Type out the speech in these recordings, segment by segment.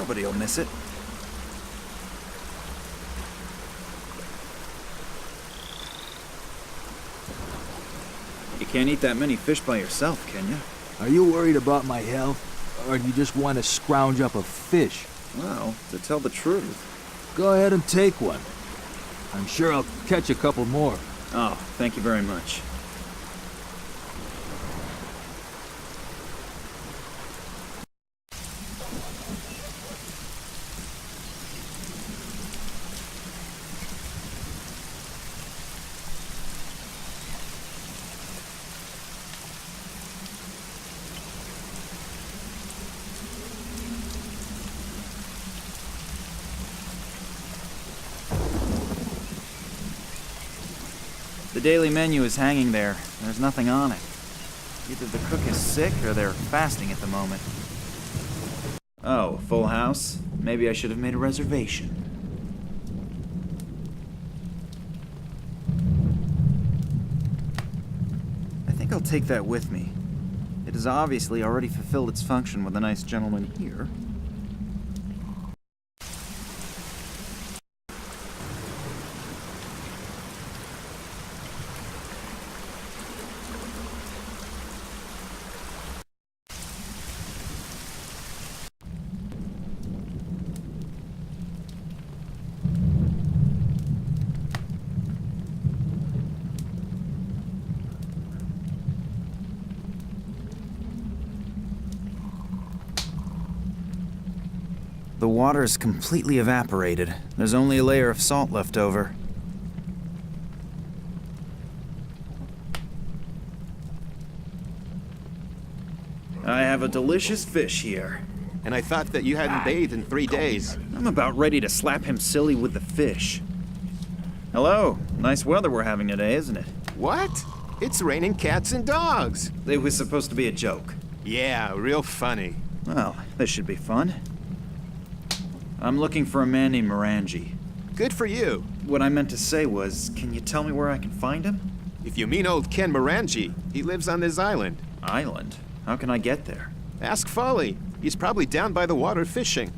Nobody'll miss it. You can't eat that many fish by yourself, can you? Are you worried about my health? Or do you just want to scrounge up a fish? Well, to tell the truth. Go ahead and take one. I'm sure I'll catch a couple more. Oh, thank you very much. The daily menu is hanging there. There's nothing on it. Either the cook is sick or they're fasting at the moment. Oh, full house? Maybe I should have made a reservation. I think I'll take that with me. It has obviously already fulfilled its function with a nice gentleman here. The water is completely evaporated. There's only a layer of salt left over. I have a delicious fish here. And I thought that you hadn't bathed in 3 days. I'm about ready to slap him silly with the fish. Hello. Nice weather we're having today, isn't it? What? It's raining cats and dogs. It was supposed to be a joke. Yeah, real funny. Well, this should be fun. I'm looking for a man named Morangie. Good for you. What I meant to say was, can you tell me where I can find him? If you mean old Ken Morangie, he lives on this island. Island? How can I get there? Ask Folly. He's probably down by the water fishing.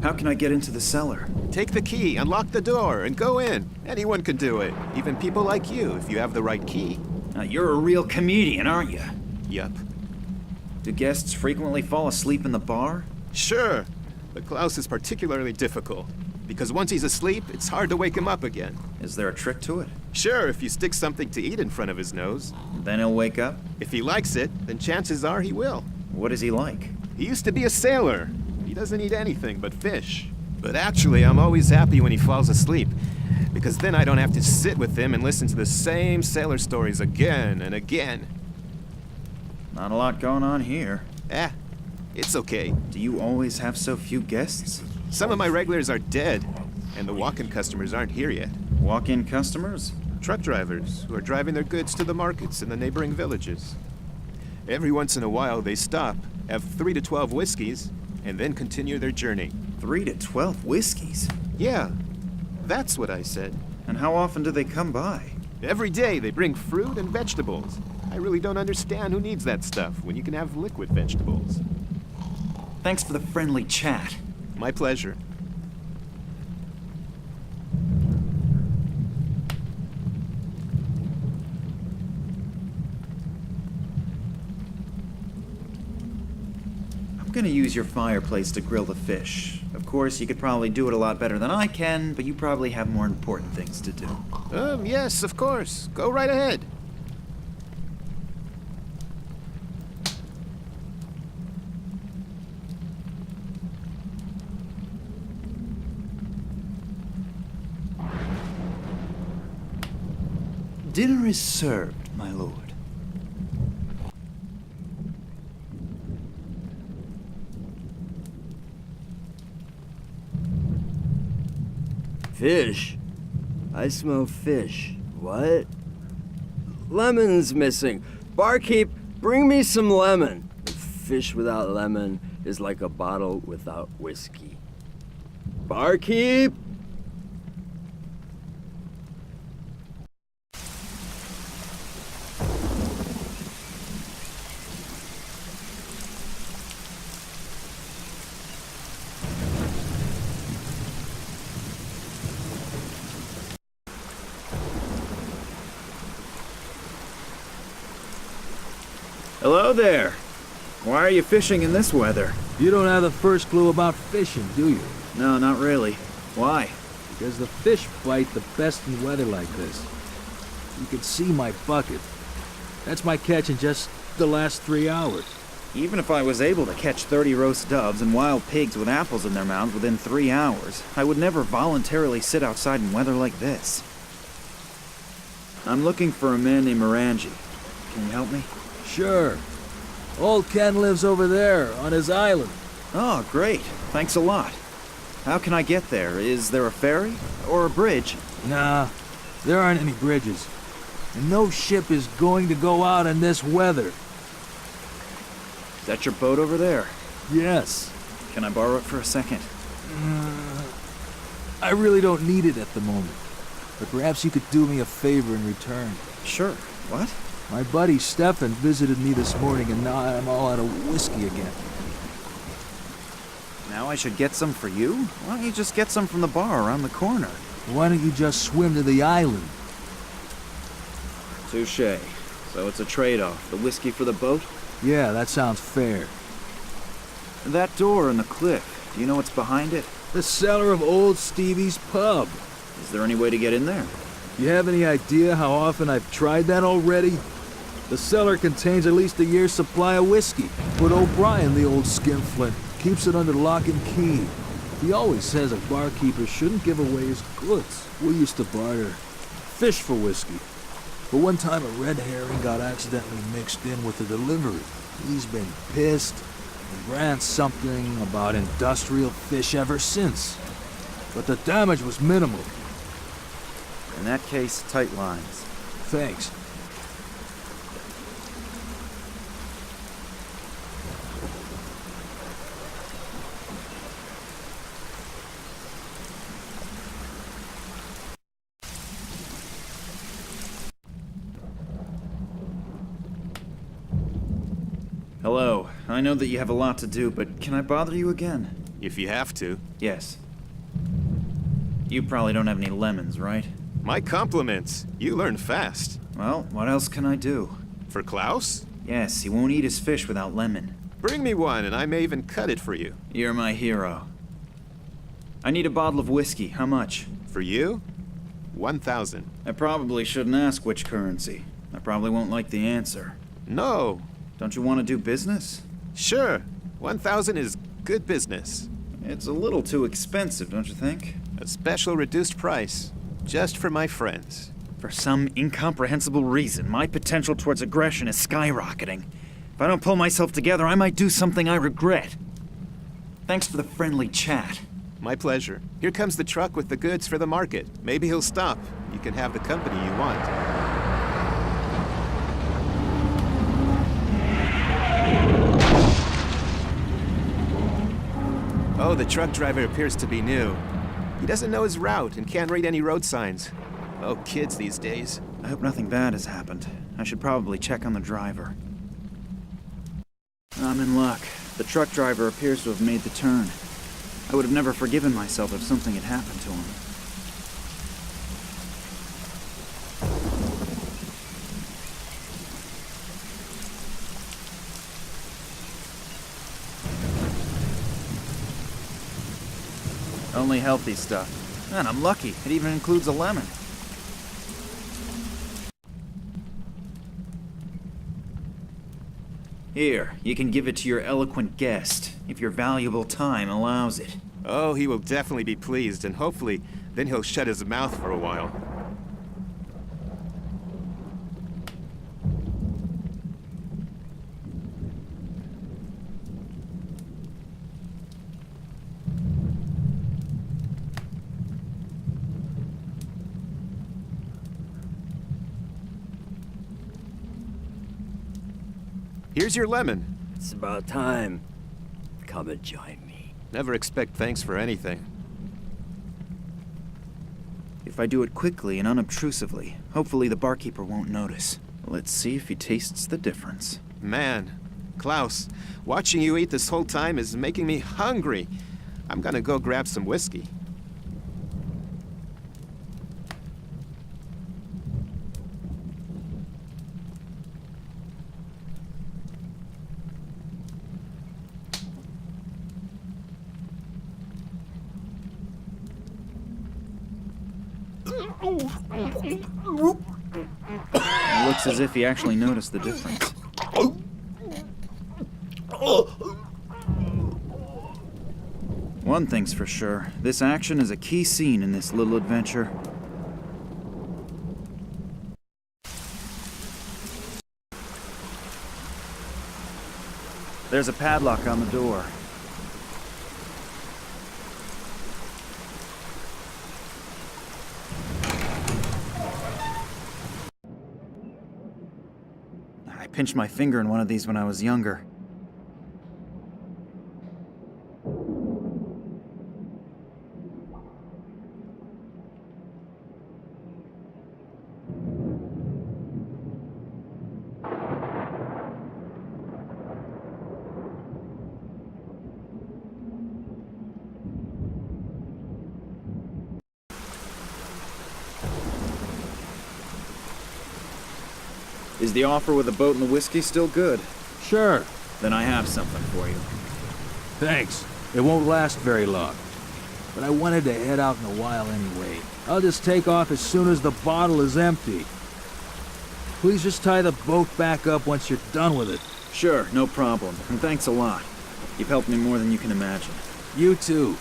How can I get into the cellar? Take the key, unlock the door, and go in. Anyone can do it. Even people like you, if you have the right key. Now, you're a real comedian, aren't you? Yup. Do guests frequently fall asleep in the bar? Sure. But Klaus is particularly difficult. Because once he's asleep, it's hard to wake him up again. Is there a trick to it? Sure, if you stick something to eat in front of his nose. Then he'll wake up? If he likes it, then chances are he will. What is he like? He used to be a sailor. He doesn't eat anything but fish. But actually, I'm always happy when he falls asleep. Because then I don't have to sit with him and listen to the same sailor stories again and again. Not a lot going on here. It's okay. Do you always have so few guests? Some of my regulars are dead, and the walk-in customers aren't here yet. Walk-in customers? Truck drivers who are driving their goods to the markets in the neighboring villages. Every once in a while, they stop, have 3 to 12 whiskeys, and then continue their journey. 3 to 12 whiskeys? Yeah, that's what I said. And how often do they come by? Every day they bring fruit and vegetables. I really don't understand who needs that stuff when you can have liquid vegetables. Thanks for the friendly chat. My pleasure. I'm gonna use your fireplace to grill the fish. Of course, you could probably do it a lot better than I can, but you probably have more important things to do. Yes, of course. Go right ahead. Dinner is served, my lord. Fish? I smell fish. What? Lemon's missing. Barkeep, bring me some lemon. Fish without lemon is like a bottle without whiskey. Barkeep? Hello there. Why are you fishing in this weather? You don't have the first clue about fishing, do you? No, not really. Why? Because the fish bite the best in weather like this. You can see my bucket. That's my catch in just the last 3 hours. Even if I was able to catch 30 roast doves and wild pigs with apples in their mouths within 3 hours, I would never voluntarily sit outside in weather like this. I'm looking for a man named Morangie. Can you help me? Sure. Old Ken lives over there, on his island. Oh, great. Thanks a lot. How can I get there? Is there a ferry? Or a bridge? Nah, there aren't any bridges. And no ship is going to go out in this weather. Is that your boat over there? Yes. Can I borrow it for a second? I really don't need it at the moment. But perhaps you could do me a favor in return. Sure. What? My buddy Stefan visited me this morning and now I'm all out of whiskey again. Now I should get some for you? Why don't you just get some from the bar around the corner? Why don't you just swim to the island? Touché. So it's a trade-off. The whiskey for the boat? Yeah, that sounds fair. That door in the cliff, do you know what's behind it? The cellar of old Stevie's pub. Is there any way to get in there? You have any idea how often I've tried that already? The cellar contains at least a year's supply of whiskey, but O'Brien, the old skinflint, keeps it under lock and key. He always says a barkeeper shouldn't give away his goods. We used to barter fish for whiskey. But one time a red herring got accidentally mixed in with the delivery. He's been pissed and ran something about industrial fish ever since. But the damage was minimal. In that case, tight lines. Thanks. Hello. I know that you have a lot to do, but can I bother you again? If you have to. Yes. You probably don't have any lemons, right? My compliments. You learn fast. Well, what else can I do? For Klaus? Yes, he won't eat his fish without lemon. Bring me one and I may even cut it for you. You're my hero. I need a bottle of whiskey. How much? For you? 1,000. I probably shouldn't ask which currency. I probably won't like the answer. No. Don't you want to do business? Sure. 1,000 is good business. It's a little too expensive, don't you think? A special reduced price. Just for my friends. For some incomprehensible reason, my potential towards aggression is skyrocketing. If I don't pull myself together, I might do something I regret. Thanks for the friendly chat. My pleasure. Here comes the truck with the goods for the market. Maybe he'll stop. You can have the company you want. Oh, the truck driver appears to be new. He doesn't know his route and can't read any road signs. Oh, kids these days. I hope nothing bad has happened. I should probably check on the driver. I'm in luck. The truck driver appears to have made the turn. I would have never forgiven myself if something had happened to him. Only healthy stuff. Man, I'm lucky. It even includes a lemon. Here, you can give it to your eloquent guest, if your valuable time allows it. Oh, he will definitely be pleased, and hopefully, then he'll shut his mouth for a while. Here's your lemon. It's about time. Come and join me. Never expect thanks for anything. If I do it quickly and unobtrusively, hopefully the barkeeper won't notice. Let's see if he tastes the difference. Man, Klaus, watching you eat this whole time is making me hungry. I'm gonna go grab some whiskey. It looks as if he actually noticed the difference. One thing's for sure, this action is a key scene in this little adventure. There's a padlock on the door. I pinched my finger in one of these when I was younger. Is the offer with the boat and the whiskey still good? Sure. Then I have something for you. Thanks. It won't last very long. But I wanted to head out in a while anyway. I'll just take off as soon as the bottle is empty. Please just tie the boat back up once you're done with it. Sure, no problem. And thanks a lot. You've helped me more than you can imagine. You too.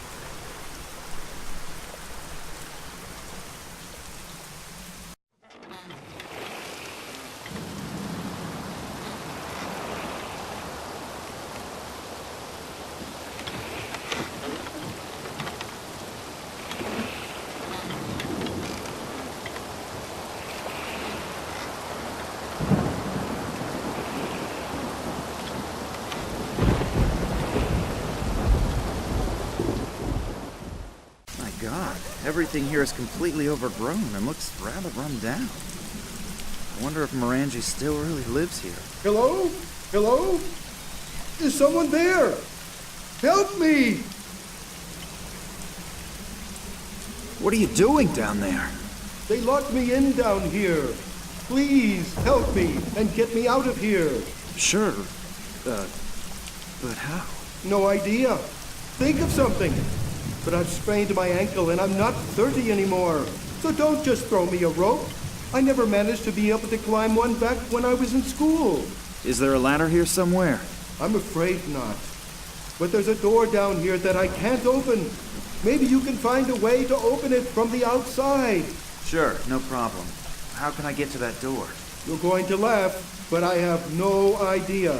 God, everything here is completely overgrown and looks rather run down. I wonder if Morangie still really lives here. Hello? Hello? Is someone there? Help me! What are you doing down there? They locked me in down here. Please help me and get me out of here. Sure. But how? No idea. Think of something. But I've sprained my ankle and I'm not 30 anymore. So don't just throw me a rope. I never managed to be able to climb one back when I was in school. Is there a ladder here somewhere? I'm afraid not. But there's a door down here that I can't open. Maybe you can find a way to open it from the outside. Sure, no problem. How can I get to that door? You're going to laugh, but I have no idea.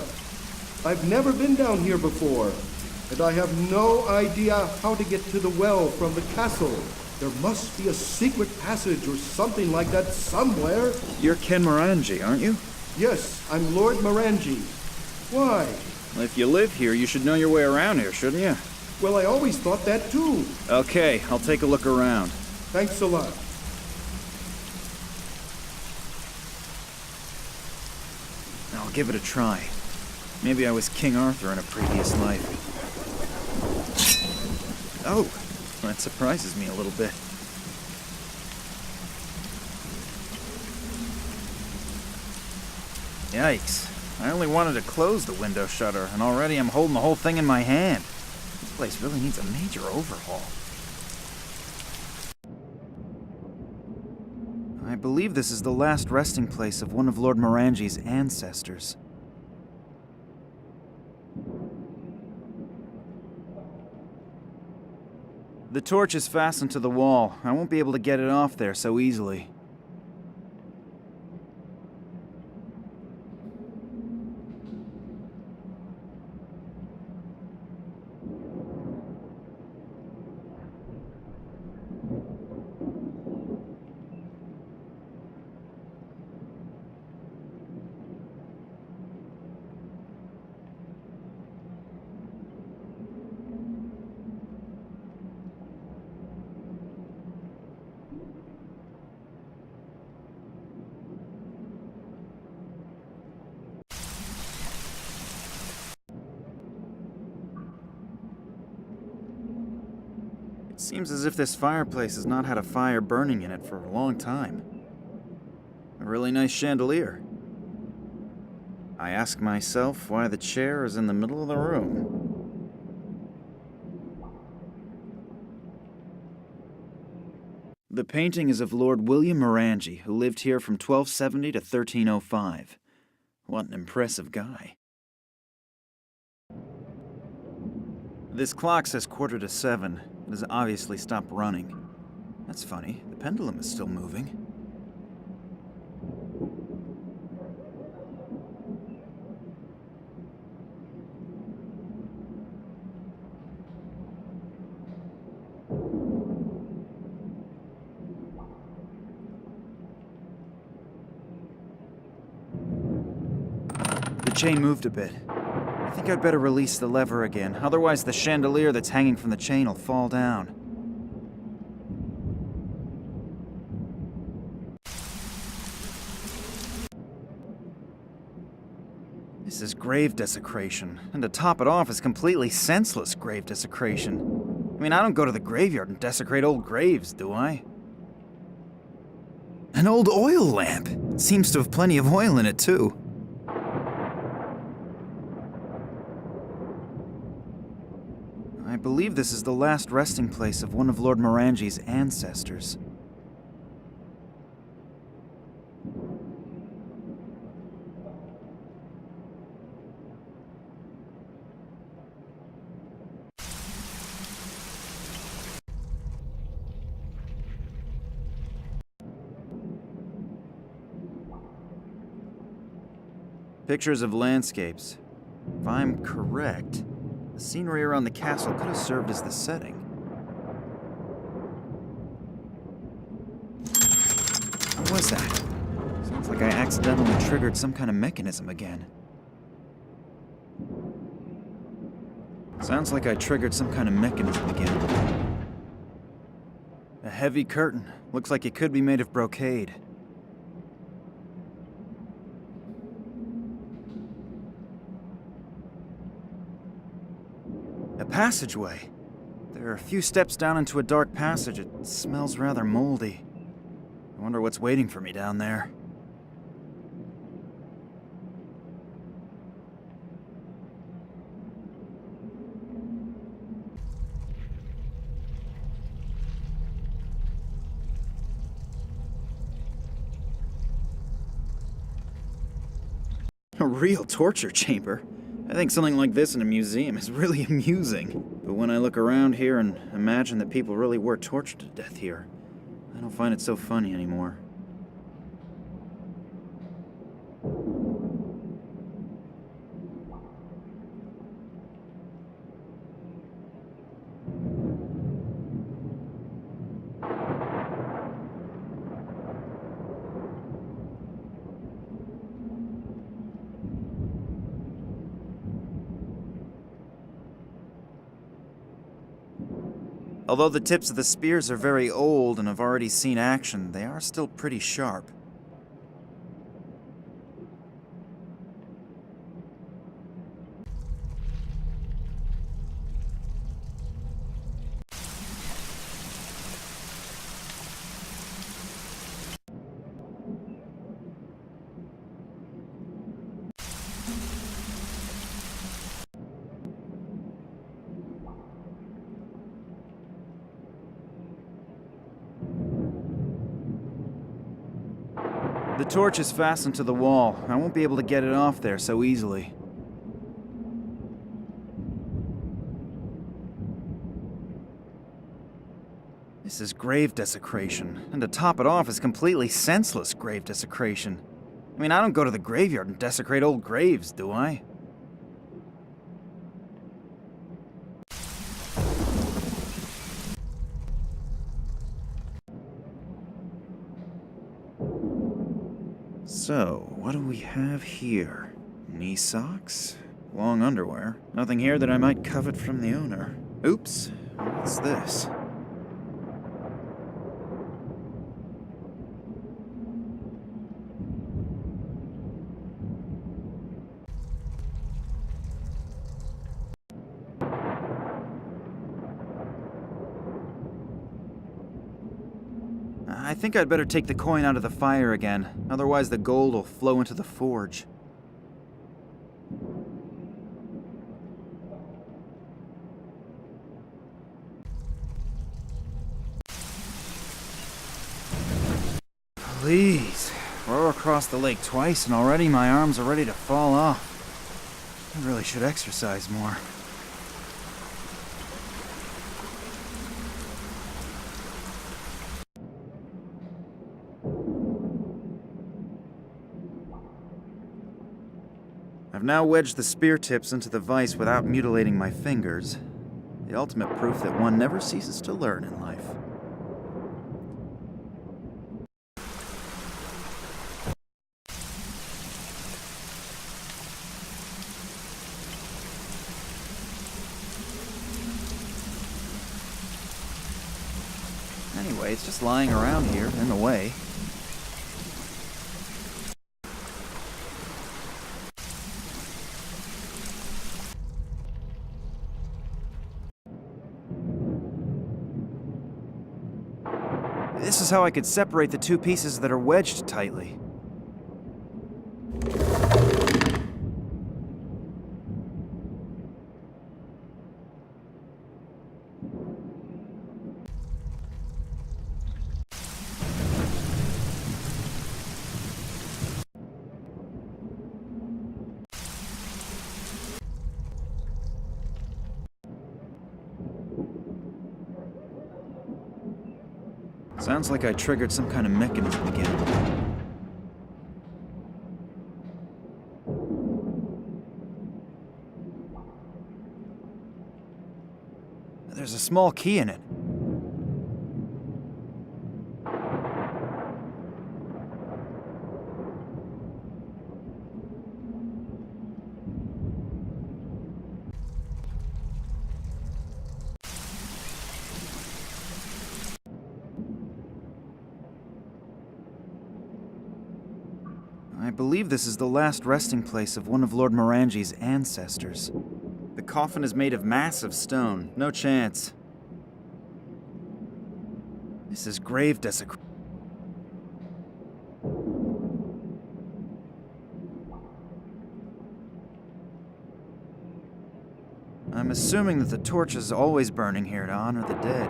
I've never been down here before. And I have no idea how to get to the well from the castle. There must be a secret passage or something like that somewhere. You're Ken Morangie, aren't you? Yes, I'm Lord Morangie. Why? Well, if you live here, you should know your way around here, shouldn't you? Well, I always thought that too. Okay, I'll take a look around. Thanks a lot. I'll give it a try. Maybe I was King Arthur in a previous life. Oh, that surprises me a little bit. Yikes. I only wanted to close the window shutter, and already I'm holding the whole thing in my hand. This place really needs a major overhaul. I believe this is the last resting place of one of Lord Morangie's ancestors. The torch is fastened to the wall. I won't be able to get it off there so easily. It seems as if this fireplace has not had a fire burning in it for a long time. A really nice chandelier. I ask myself why the chair is in the middle of the room. The painting is of Lord William Morangie, who lived here from 1270 to 1305. What an impressive guy. This clock says 7:15. It has obviously stopped running. That's funny. The pendulum is still moving. The chain moved a bit. I think I'd better release the lever again, otherwise the chandelier that's hanging from the chain will fall down. This is grave desecration, and to top it off is completely senseless grave desecration. I mean, I don't go to the graveyard and desecrate old graves, do I? An old oil lamp! It seems to have plenty of oil in it, too. I believe this is the last resting place of one of Lord Morangie's ancestors. Pictures of landscapes. If I'm correct, the scenery around the castle could have served as the setting. What was that? Sounds like I accidentally triggered some kind of mechanism again. Sounds like I triggered some kind of mechanism again. A heavy curtain. Looks like it could be made of brocade. A passageway. There are a few steps down into a dark passage. It smells rather moldy. I wonder what's waiting for me down there. A real torture chamber. I think something like this in a museum is really amusing. But when I look around here and imagine that people really were tortured to death here, I don't find it so funny anymore. Although the tips of the spears are very old and have already seen action, they are still pretty sharp. The torch is fastened to the wall. I won't be able to get it off there so easily. This is grave desecration, and to top it off is completely senseless grave desecration. I mean, I don't go to the graveyard and desecrate old graves, do I? So, what do we have here? Knee socks? Long underwear? Nothing here that I might covet from the owner. Oops, what's this? I think I'd better take the coin out of the fire again, otherwise the gold will flow into the forge. Please. Row across the lake twice and already my arms are ready to fall off. I really should exercise more. I've now wedged the spear tips into the vise without mutilating my fingers. The ultimate proof that one never ceases to learn in life. Anyway, it's just lying around here, in the way. This is how I could separate the two pieces that are wedged tightly. Sounds like I triggered some kind of mechanism again. There's a small key in it. I believe this is the last resting place of one of Lord Morangie's ancestors. The coffin is made of massive stone. No chance. This is grave desecration. I'm assuming that the torch is always burning here to honor the dead.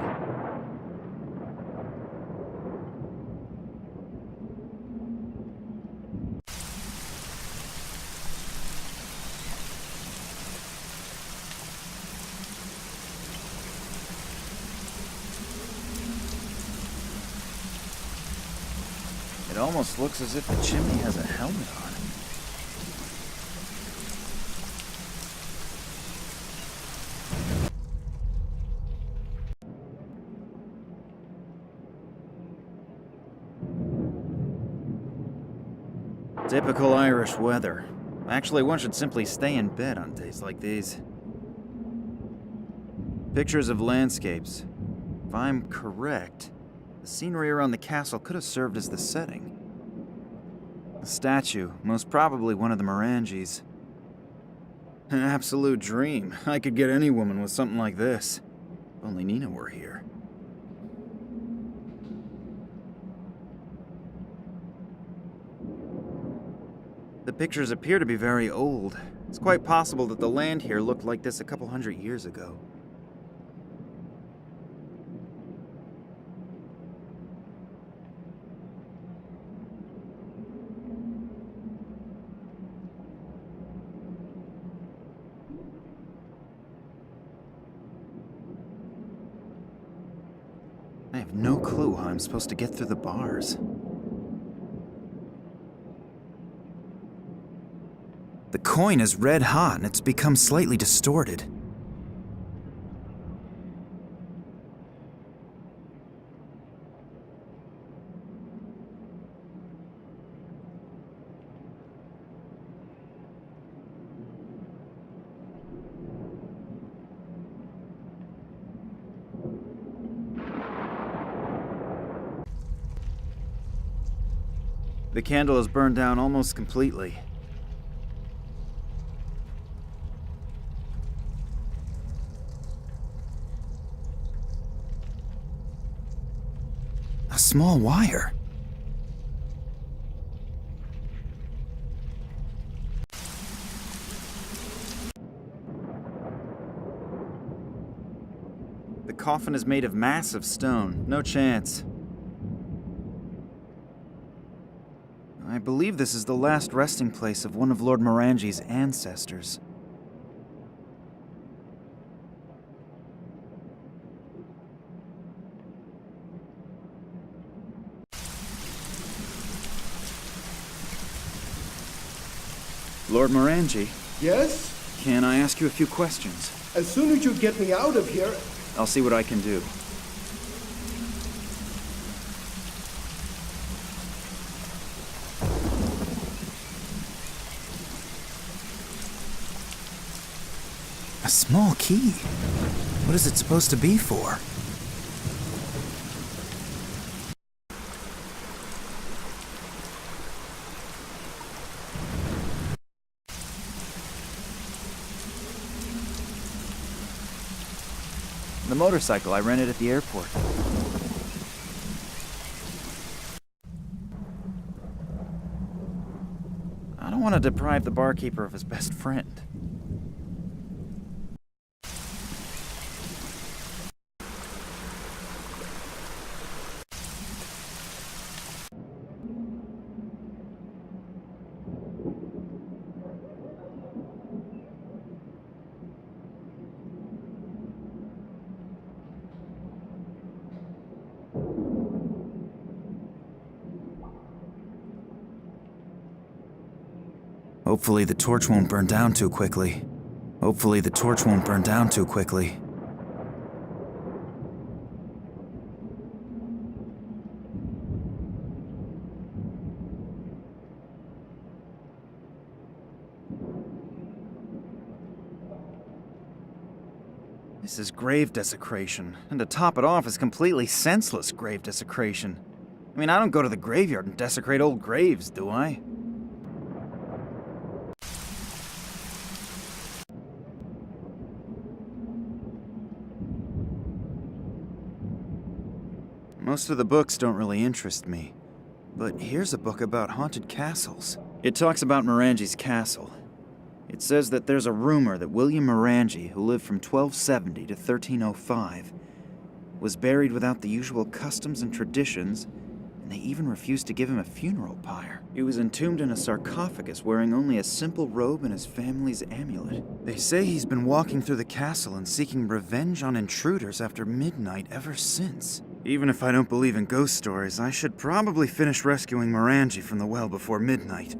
It almost looks as if the chimney has a helmet on it. Typical Irish weather. Actually, one should simply stay in bed on days like these. Pictures of landscapes. If I'm correct, the scenery around the castle could have served as the setting. A statue, most probably one of the Morangies. An absolute dream. I could get any woman with something like this. If only Nina were here. The pictures appear to be very old. It's quite possible that the land here looked like this a couple hundred years ago. I have no clue how I'm supposed to get through the bars. The coin is red hot and it's become slightly distorted. The candle is burned down almost completely. A small wire. The coffin is made of massive stone. No chance. believe this is the last resting place of one of Lord Morangie's ancestors. Lord Morangie, Yes? can I ask you a few questions? As soon as you get me out of here... I'll see what I can do. A small key? What is it supposed to be for? The motorcycle I rented at the airport. I don't want to deprive the barkeeper of his best friend. Hopefully the torch won't burn down too quickly. Hopefully the torch won't burn down too quickly. This is grave desecration, and to top it off is completely senseless grave desecration. I mean, I don't go to the graveyard and desecrate old graves, do I? Most of the books don't really interest me, but here's a book about haunted castles. It talks about Morangie's castle. It says that there's a rumor that William Morangie, who lived from 1270 to 1305, was buried without the usual customs and traditions, and they even refused to give him a funeral pyre. He was entombed in a sarcophagus wearing only a simple robe and his family's amulet. They say he's been walking through the castle and seeking revenge on intruders after midnight ever since. Even if I don't believe in ghost stories, I should probably finish rescuing Morangie from the well before midnight.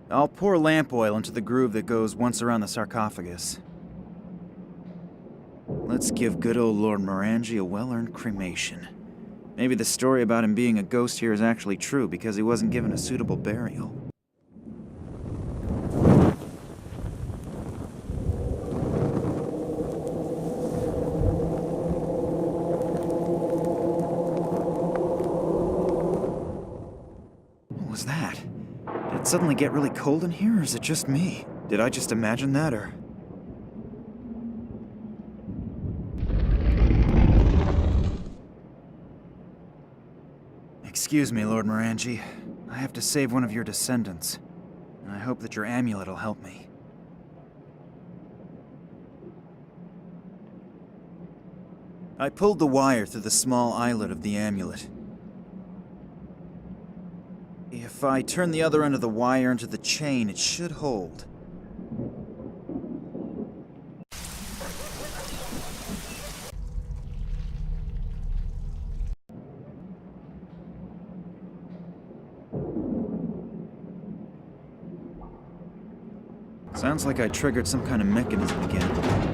I'll pour lamp oil into the groove that goes once around the sarcophagus. Let's give good old Lord Morangie a well-earned cremation. Maybe the story about him being a ghost here is actually true because he wasn't given a suitable burial. What was that? Did it suddenly get really cold in here, or is it just me? Did I just imagine that, or... Excuse me, Lord Morangie. I have to save one of your descendants, and I hope that your amulet will help me. I pulled the wire through the small eyelet of the amulet. If I turn the other end of the wire into the chain, it should hold. Sounds like I triggered some kind of mechanism again.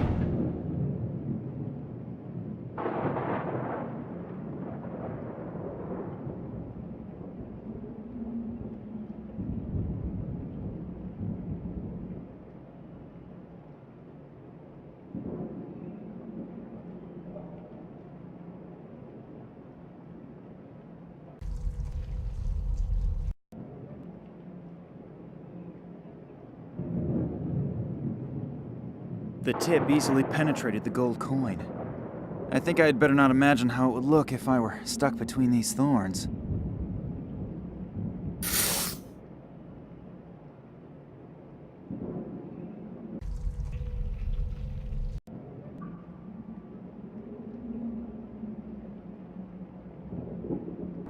The tip easily penetrated the gold coin. I think I'd better not imagine how it would look if I were stuck between these thorns.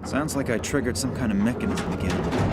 Sounds like I triggered some kind of mechanism again.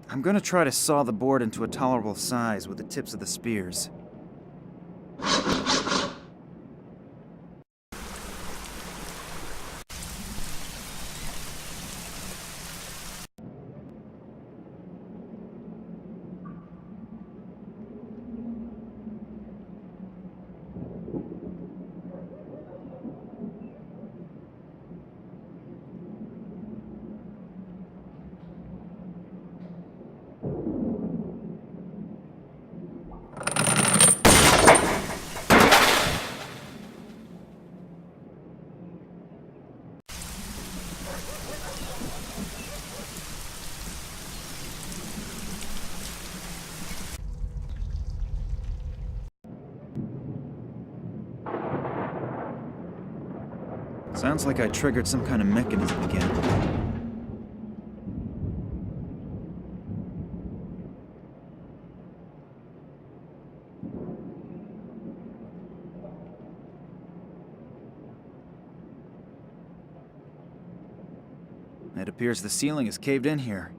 I'm gonna try to saw the board into a tolerable size with the tips of the spears. Sounds like I triggered some kind of mechanism again. It appears the ceiling is caved in here.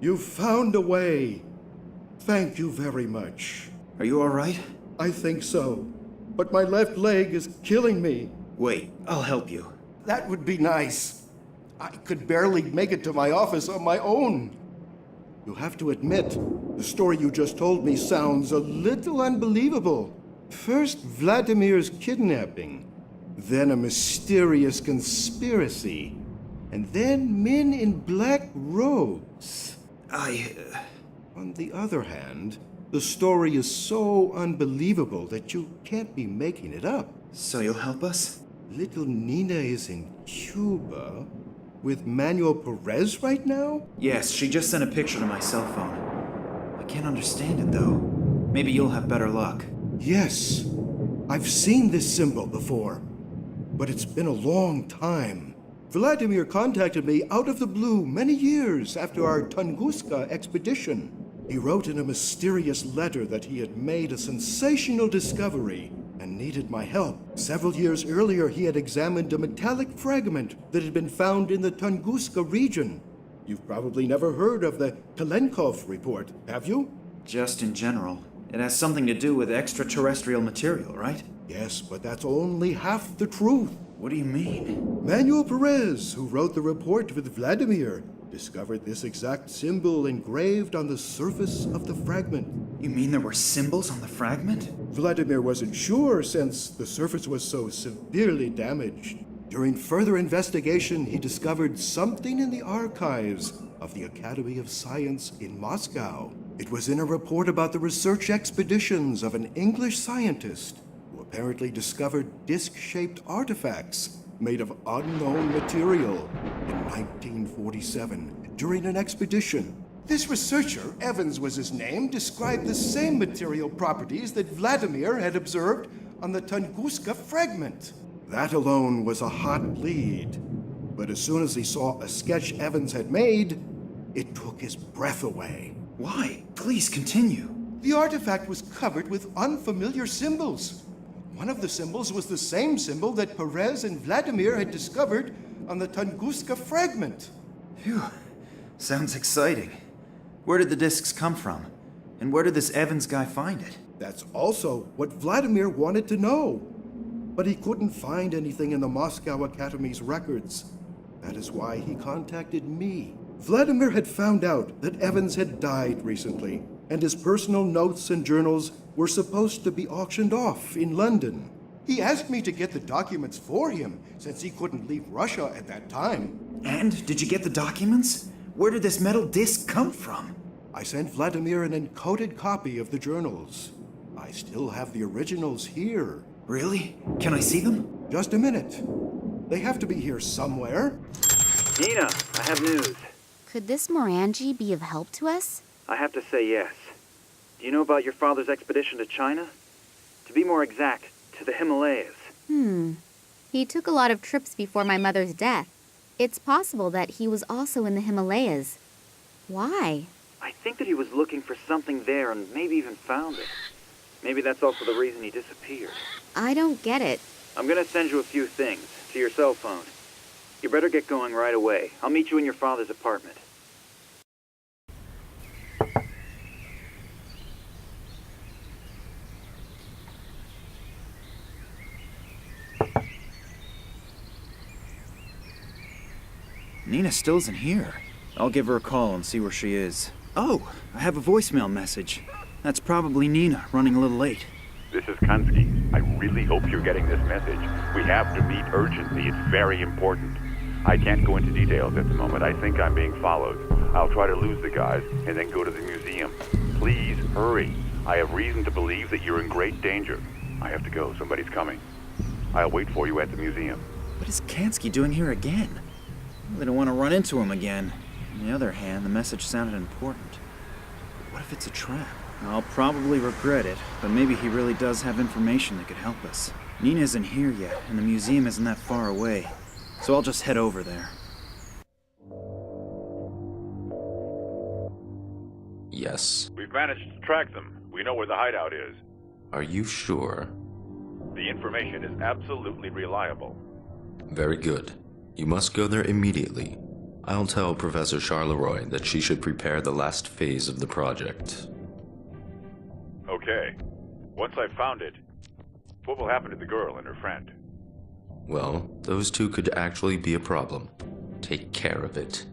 You found a way. Thank you very much. Are you alright? I think so. But my left leg is killing me. Wait, I'll help you. That would be nice. I could barely make it to my office on my own. You have to admit, the story you just told me sounds a little unbelievable. First, Vladimir's kidnapping, then a mysterious conspiracy, and then men in black robes. On the other hand, the story is so unbelievable that you can't be making it up. So you'll help us? Little Nina is in Cuba with Manuel Perez right now? Yes, she just sent a picture to my cell phone. I can't understand it, though. Maybe you'll have better luck. Yes, I've seen this symbol before, but it's been a long time. Vladimir contacted me out of the blue many years after our Tunguska expedition. He wrote in a mysterious letter that he had made a sensational discovery and needed my help. Several years earlier, he had examined a metallic fragment that had been found in the Tunguska region. You've probably never heard of the Telenkov report, have you? Just in general. It has something to do with extraterrestrial material, right? Yes, but that's only half the truth. What do you mean? Manuel Perez, who wrote the report with Vladimir, discovered this exact symbol engraved on the surface of the fragment. You mean there were symbols on the fragment? Vladimir wasn't sure since the surface was so severely damaged. During further investigation, he discovered something in the archives of the Academy of Science in Moscow. It was in a report about the research expeditions of an English scientist who apparently discovered disc-shaped artifacts made of unknown material in 1947 during an expedition. This researcher, Evans was his name, described the same material properties that Vladimir had observed on the Tunguska fragment. That alone was a hot lead. But as soon as he saw a sketch Evans had made, it took his breath away. Why? Please continue. The artifact was covered with unfamiliar symbols. One of the symbols was the same symbol that Perez and Vladimir had discovered on the Tunguska fragment. Phew. Sounds exciting. Where did the discs come from? And where did this Evans guy find it? That's also what Vladimir wanted to know. But he couldn't find anything in the Moscow Academy's records. That is why he contacted me. Vladimir had found out that Evans had died recently, and his personal notes and journals were supposed to be auctioned off in London. He asked me to get the documents for him, since he couldn't leave Russia at that time. And did you get the documents? Where did this metal disc come from? I sent Vladimir an encoded copy of the journals. I still have the originals here. Really? Can I see them? Just a minute. They have to be here somewhere. Nina, I have news. Could this Morangie be of help to us? I have to say yes. Do you know about your father's expedition to China? To be more exact, to the Himalayas. He took a lot of trips before my mother's death. It's possible that he was also in the Himalayas. Why? I think that he was looking for something there and maybe even found it. Maybe that's also the reason he disappeared. I don't get it. I'm gonna send you a few things to your cell phone. You better get going right away. I'll meet you in your father's apartment. Nina still isn't here. I'll give her a call and see where she is. Oh, I have a voicemail message. That's probably Nina, running a little late. This is Kunsky. I really hope you're getting this message. We have to meet urgently. It's very important. I can't go into details at the moment. I think I'm being followed. I'll try to lose the guys and then go to the museum. Please hurry. I have reason to believe that you're in great danger. I have to go. Somebody's coming. I'll wait for you at the museum. What is Kansky doing here again? They don't want to run into him again. On the other hand, the message sounded important. What if it's a trap? I'll probably regret it, but maybe he really does have information that could help us. Nina isn't here yet, and the museum isn't that far away, so I'll just head over there. Yes. We've managed to track them. We know where the hideout is. Are you sure? The information is absolutely reliable. Very good. You must go there immediately. I'll tell Professor Charleroi that she should prepare the last phase of the project. Okay. Once I've found it, what will happen to the girl and her friend? Well, those two could actually be a problem. Take care of it.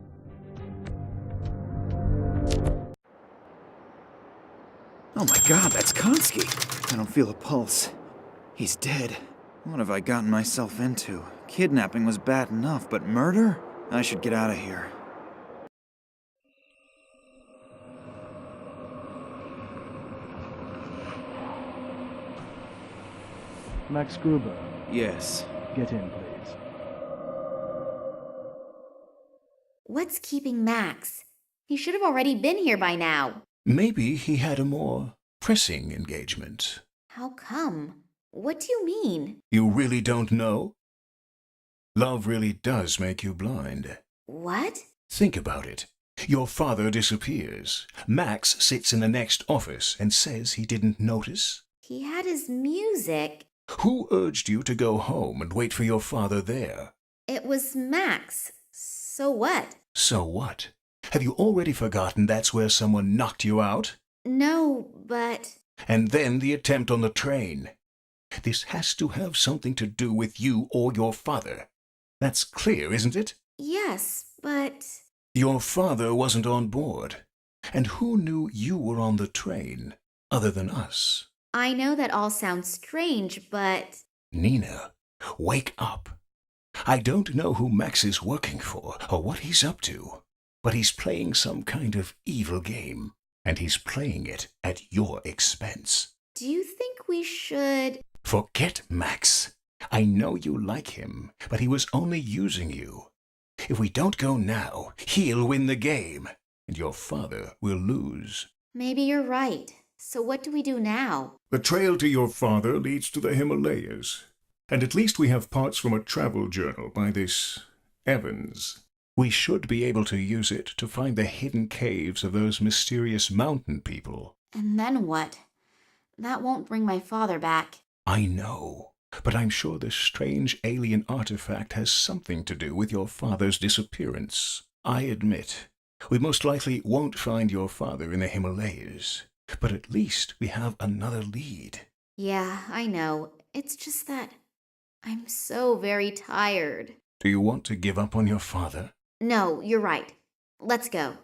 Oh my god, that's Kansky! I don't feel a pulse. He's dead. What have I gotten myself into? Kidnapping was bad enough, but murder? I should get out of here. Max Gruber, Yes. get in, please. What's keeping Max? He should have already been here by now. Maybe he had a more pressing engagement. How come? What do you mean? You really don't know? Love really does make you blind. What? Think about it. Your father disappears. Max sits in the next office and says he didn't notice. He had his music. Who urged you to go home and wait for your father there? It was Max. So what? So what? Have you already forgotten that's where someone knocked you out? No, but... And then the attempt on the train. This has to have something to do with you or your father. That's clear, isn't it? Yes, but... Your father wasn't on board. And who knew you were on the train, other than us? I know that all sounds strange, but... Nina, wake up. I don't know who Max is working for or what he's up to, but he's playing some kind of evil game, and he's playing it at your expense. Do you think we should... Forget Max. I know you like him, but he was only using you. If we don't go now, he'll win the game, and your father will lose. Maybe you're right. So what do we do now? The trail to your father leads to the Himalayas, and at least we have parts from a travel journal by this Evans. We should be able to use it to find the hidden caves of those mysterious mountain people. And then what? That won't bring my father back. I know, but I'm sure this strange alien artifact has something to do with your father's disappearance. I admit, we most likely won't find your father in the Himalayas, but at least we have another lead. Yeah, I know. It's just that I'm so very tired. Do you want to give up on your father? No, you're right. Let's go.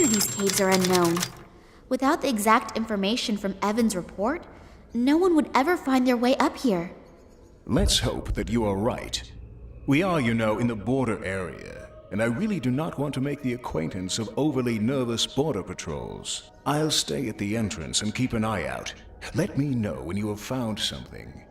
of these caves are unknown. Without the exact information from Evan's report, no one would ever find their way up here. Let's hope that you are right. We are, you know, in the border area, and I really do not want to make the acquaintance of overly nervous border patrols. I'll stay at the entrance and keep an eye out. Let me know when you have found something.